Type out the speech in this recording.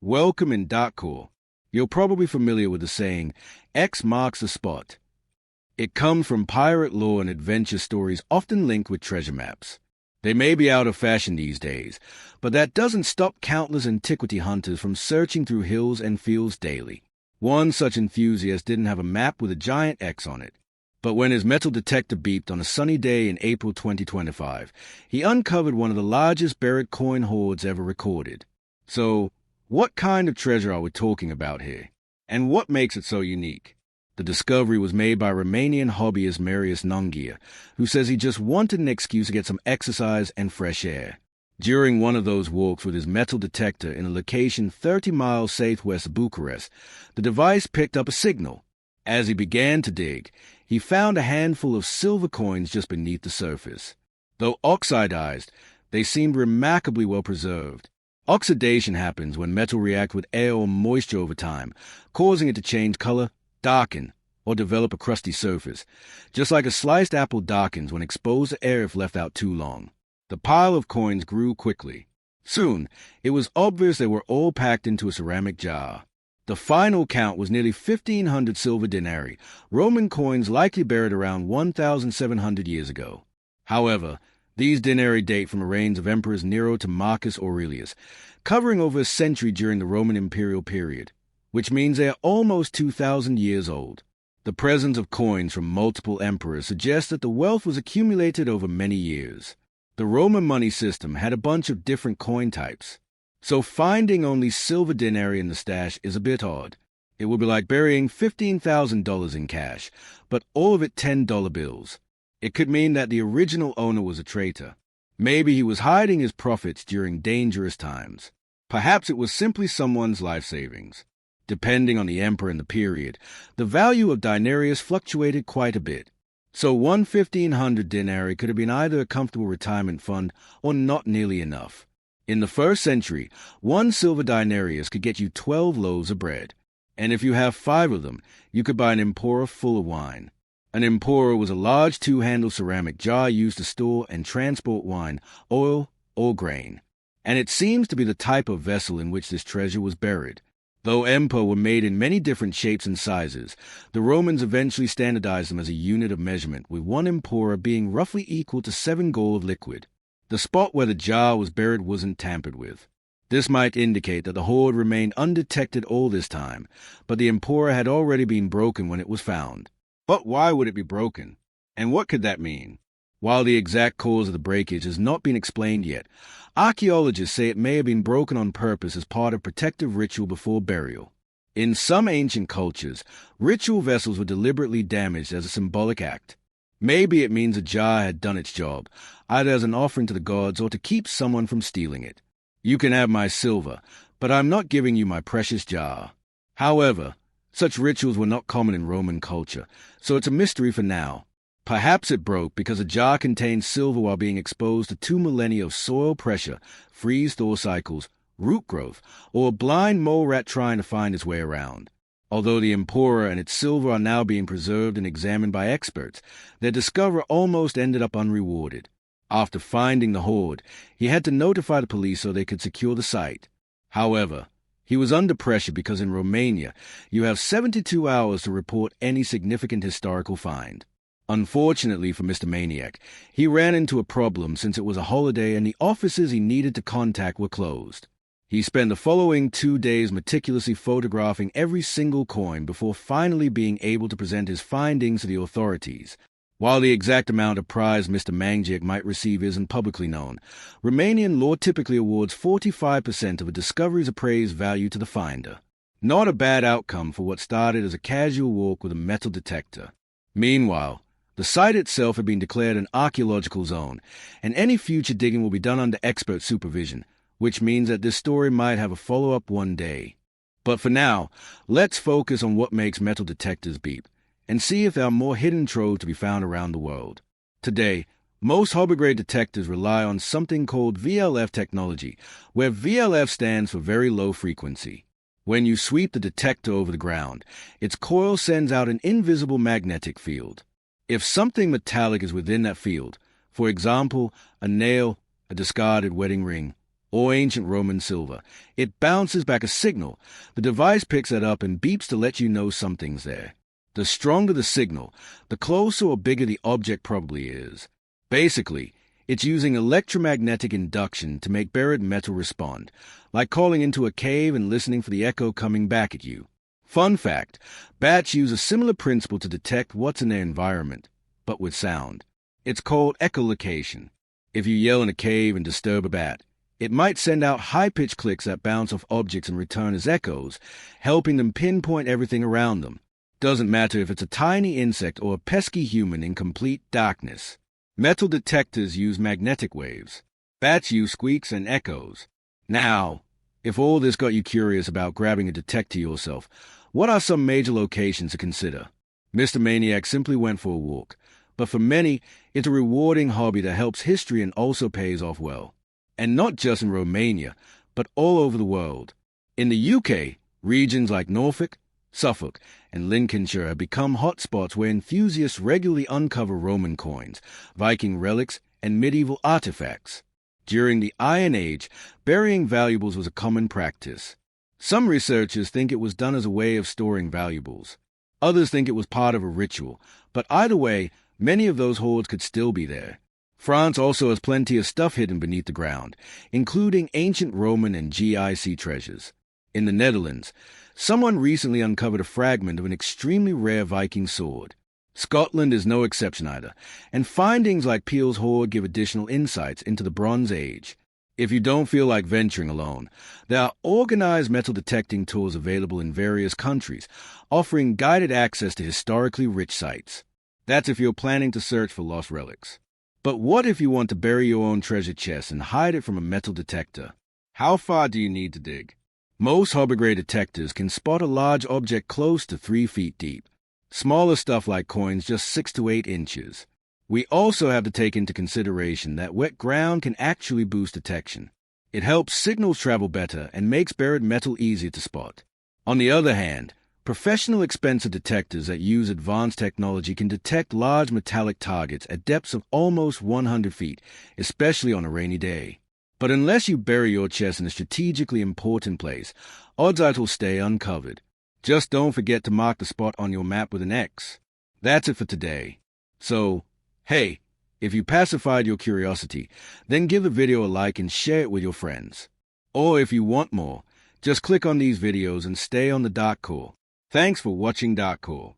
Welcome in Darkcore. You're probably familiar with the saying, X marks the spot. It comes from pirate lore and adventure stories often linked with treasure maps. They may be out of fashion these days, but that doesn't stop countless antiquity hunters from searching through hills and fields daily. One such enthusiast didn't have a map with a giant X on it, but when his metal detector beeped on a sunny day in April 2025, he uncovered one of the largest buried coin hoards ever recorded. So, what kind of treasure are we talking about here? And what makes it so unique? The discovery was made by Romanian hobbyist Marius Nunghia, who says he just wanted an excuse to get some exercise and fresh air. During one of those walks with his metal detector in a location 30 miles southwest of Bucharest, the device picked up a signal. As he began to dig, he found a handful of silver coins just beneath the surface. Though oxidized, they seemed remarkably well preserved. Oxidation happens when metal reacts with air or moisture over time, causing it to change color, darken, or develop a crusty surface, just like a sliced apple darkens when exposed to air if left out too long. The pile of coins grew quickly. Soon, it was obvious they were all packed into a ceramic jar. The final count was nearly 1,500 silver denarii, Roman coins likely buried around 1,700 years ago. However, these denarii date from the reigns of Emperors Nero to Marcus Aurelius, covering over a century during the Roman imperial period, which means they are almost 2,000 years old. The presence of coins from multiple emperors suggests that the wealth was accumulated over many years. The Roman money system had a bunch of different coin types, so finding only silver denarii in the stash is a bit odd. It would be like burying $15,000 in cash, but all of it $10 bills. It could mean that the original owner was a traitor. Maybe he was hiding his profits during dangerous times. Perhaps it was simply someone's life savings. Depending on the emperor and the period, the value of denarius fluctuated quite a bit. So 1,500 denarii could have been either a comfortable retirement fund or not nearly enough. In the 1st century, one silver denarius could get you 12 loaves of bread. And if you have 5 of them, you could buy an amphora full of wine. An amphora was a large 2-handled ceramic jar used to store and transport wine, oil, or grain. And it seems to be the type of vessel in which this treasure was buried. Though amphora were made in many different shapes and sizes, the Romans eventually standardized them as a unit of measurement, with one amphora being roughly equal to 7 gall of liquid. The spot where the jar was buried wasn't tampered with. This might indicate that the hoard remained undetected all this time, but the amphora had already been broken when it was found. But why would it be broken? And what could that mean? While the exact cause of the breakage has not been explained yet, archaeologists say it may have been broken on purpose as part of protective ritual before burial. In some ancient cultures, ritual vessels were deliberately damaged as a symbolic act. Maybe it means a jar had done its job, either as an offering to the gods or to keep someone from stealing it. You can have my silver, but I'm not giving you my precious jar. However, such rituals were not common in Roman culture, so it's a mystery for now. Perhaps it broke because a jar contained silver while being exposed to 2 millennia of soil pressure, freeze-thaw cycles, root growth, or a blind mole rat trying to find its way around. Although the amphora and its silver are now being preserved and examined by experts, their discoverer almost ended up unrewarded. After finding the hoard, he had to notify the police so they could secure the site. However, he was under pressure because in Romania, you have 72 hours to report any significant historical find. Unfortunately for Mr. Maniac, he ran into a problem since it was a holiday and the offices he needed to contact were closed. He spent the following 2 days meticulously photographing every single coin before finally being able to present his findings to the authorities. While the exact amount of prize Mr. Maniac might receive isn't publicly known, Romanian law typically awards 45% of a discovery's appraised value to the finder. Not a bad outcome for what started as a casual walk with a metal detector. Meanwhile, the site itself had been declared an archaeological zone, and any future digging will be done under expert supervision, which means that this story might have a follow-up one day. But for now, let's focus on what makes metal detectors beep, and see if there are more hidden troves to be found around the world. Today, most hobby-grade detectors rely on something called VLF technology, where VLF stands for very low frequency. When you sweep the detector over the ground, its coil sends out an invisible magnetic field. If something metallic is within that field, for example, a nail, a discarded wedding ring, or ancient Roman silver. It bounces back a signal. The device picks that up and beeps to let you know something's there. The stronger the signal, the closer or bigger the object probably is. Basically, it's using electromagnetic induction to make buried metal respond, like calling into a cave and listening for the echo coming back at you. Fun fact, bats use a similar principle to detect what's in their environment, but with sound. It's called echolocation. If you yell in a cave and disturb a bat, it might send out high-pitched clicks that bounce off objects and return as echoes, helping them pinpoint everything around them. Doesn't matter if it's a tiny insect or a pesky human in complete darkness. Metal detectors use magnetic waves. Bats use squeaks and echoes. Now, if all this got you curious about grabbing a detector yourself, what are some major locations to consider? Mr. Maniac simply went for a walk, but for many, it's a rewarding hobby that helps history and also pays off well. And not just in Romania, but all over the world. In the UK, regions like Norfolk, Suffolk, and Lincolnshire have become hotspots where enthusiasts regularly uncover Roman coins, Viking relics, and medieval artifacts. During the Iron Age, burying valuables was a common practice. Some researchers think it was done as a way of storing valuables. Others think it was part of a ritual, but either way, many of those hoards could still be there. France also has plenty of stuff hidden beneath the ground, including ancient Roman and GIC treasures. In the Netherlands, someone recently uncovered a fragment of an extremely rare Viking sword. Scotland is no exception either, and findings like Peel's hoard give additional insights into the Bronze Age. If you don't feel like venturing alone, there are organized metal detecting tours available in various countries, offering guided access to historically rich sites. That's if you're planning to search for lost relics. But what if you want to bury your own treasure chest and hide it from a metal detector? How far do you need to dig? Most hobby-grade detectors can spot a large object close to 3 feet deep. Smaller stuff like coins just 6 to 8 inches. We also have to take into consideration that wet ground can actually boost detection. It helps signals travel better and makes buried metal easier to spot. On the other hand, professional expensive detectors that use advanced technology can detect large metallic targets at depths of almost 100 feet, especially on a rainy day. But unless you bury your chest in a strategically important place, odds are it'll stay uncovered. Just don't forget to mark the spot on your map with an X. That's it for today. So, hey, if you pacified your curiosity, then give the video a like and share it with your friends. Or if you want more, just click on these videos and stay on the Dark Core. Thanks for watching Dark Core.